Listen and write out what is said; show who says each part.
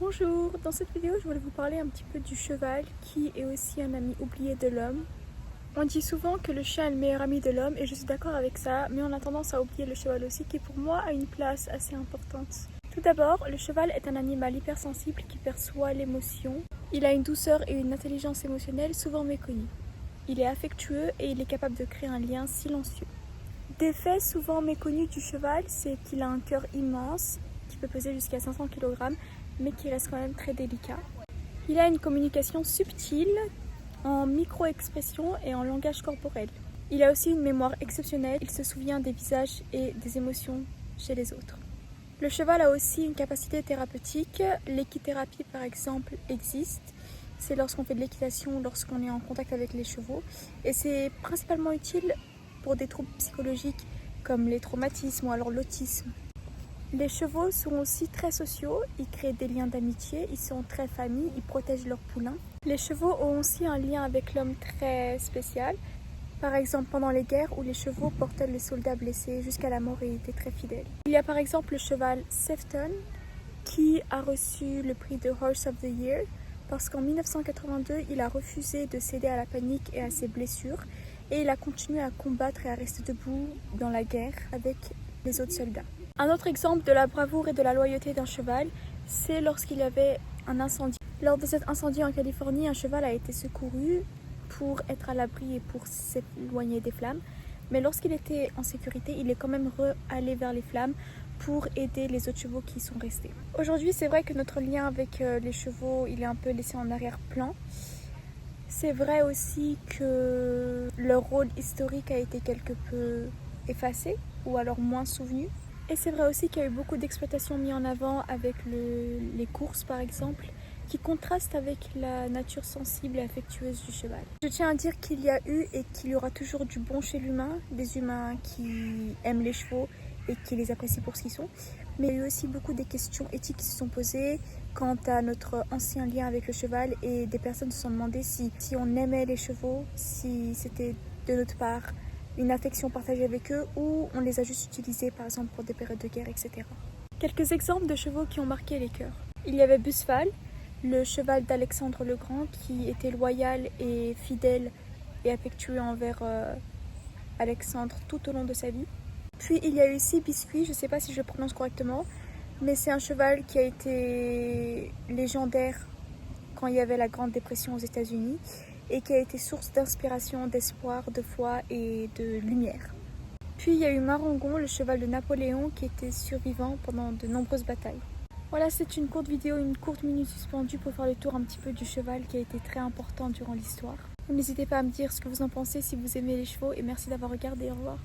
Speaker 1: Bonjour, dans cette vidéo je voulais vous parler un petit peu du cheval qui est aussi un ami oublié de l'homme. On dit souvent que le chien est le meilleur ami de l'homme et je suis d'accord avec ça, mais on a tendance à oublier le cheval aussi qui pour moi a une place assez importante. Tout d'abord, le cheval est un animal hypersensible qui perçoit l'émotion. Il a une douceur et une intelligence émotionnelle souvent méconnues. Il est affectueux et il est capable de créer un lien silencieux. Des faits souvent méconnus du cheval, c'est qu'il a un cœur immense qui peut peser jusqu'à 500 kg, mais qui reste quand même très délicat. Il a une communication subtile en micro-expression et en langage corporel. Il a aussi une mémoire exceptionnelle, il se souvient des visages et des émotions chez les autres. Le cheval a aussi une capacité thérapeutique. L'équithérapie par exemple existe. C'est lorsqu'on fait de l'équitation, lorsqu'on est en contact avec les chevaux. Et c'est principalement utile pour des troubles psychologiques comme les traumatismes ou alors l'autisme. Les chevaux sont aussi très sociaux, ils créent des liens d'amitié, ils sont très familles, ils protègent leurs poulains. Les chevaux ont aussi un lien avec l'homme très spécial. Par exemple pendant les guerres où les chevaux portaient les soldats blessés jusqu'à la mort et étaient très fidèles. Il y a par exemple le cheval Sefton qui a reçu le prix de Horse of the Year parce qu'en 1982 il a refusé de céder à la panique et à ses blessures et il a continué à combattre et à rester debout dans la guerre avec les autres soldats. Un autre exemple de la bravoure et de la loyauté d'un cheval, c'est lorsqu'il y avait un incendie. Lors de cet incendie en Californie, un cheval a été secouru pour être à l'abri et pour s'éloigner des flammes. Mais lorsqu'il était en sécurité, il est quand même allé vers les flammes pour aider les autres chevaux qui sont restés. Aujourd'hui, c'est vrai que notre lien avec les chevaux, il est un peu laissé en arrière-plan. C'est vrai aussi que leur rôle historique a été quelque peu effacé ou alors moins souvenu. Et c'est vrai aussi qu'il y a eu beaucoup d'exploitations mises en avant avec les courses par exemple, qui contrastent avec la nature sensible et affectueuse du cheval. Je tiens à dire qu'il y a eu et qu'il y aura toujours du bon chez l'humain, des humains qui aiment les chevaux et qui les apprécient pour ce qu'ils sont. Mais il y a eu aussi beaucoup des questions éthiques qui se sont posées quant à notre ancien lien avec le cheval et des personnes se sont demandé si on aimait les chevaux, si c'était de notre part une affection partagée avec eux ou on les a juste utilisés par exemple pour des périodes de guerre, etc. Quelques exemples de chevaux qui ont marqué les cœurs. Il y avait Busphal, le cheval d'Alexandre le Grand qui était loyal et fidèle et affectueux envers Alexandre tout au long de sa vie. Puis il y a eu Sea Biscuit, je ne sais pas si je prononce correctement, mais c'est un cheval qui a été légendaire quand il y avait la Grande Dépression aux États-Unis et qui a été source d'inspiration, d'espoir, de foi et de lumière. Puis il y a eu Marengon, le cheval de Napoléon qui était survivant pendant de nombreuses batailles. Voilà, c'est une courte vidéo, une courte minute suspendue pour faire le tour un petit peu du cheval qui a été très important durant l'histoire. N'hésitez pas à me dire ce que vous en pensez si vous aimez les chevaux et merci d'avoir regardé, au revoir.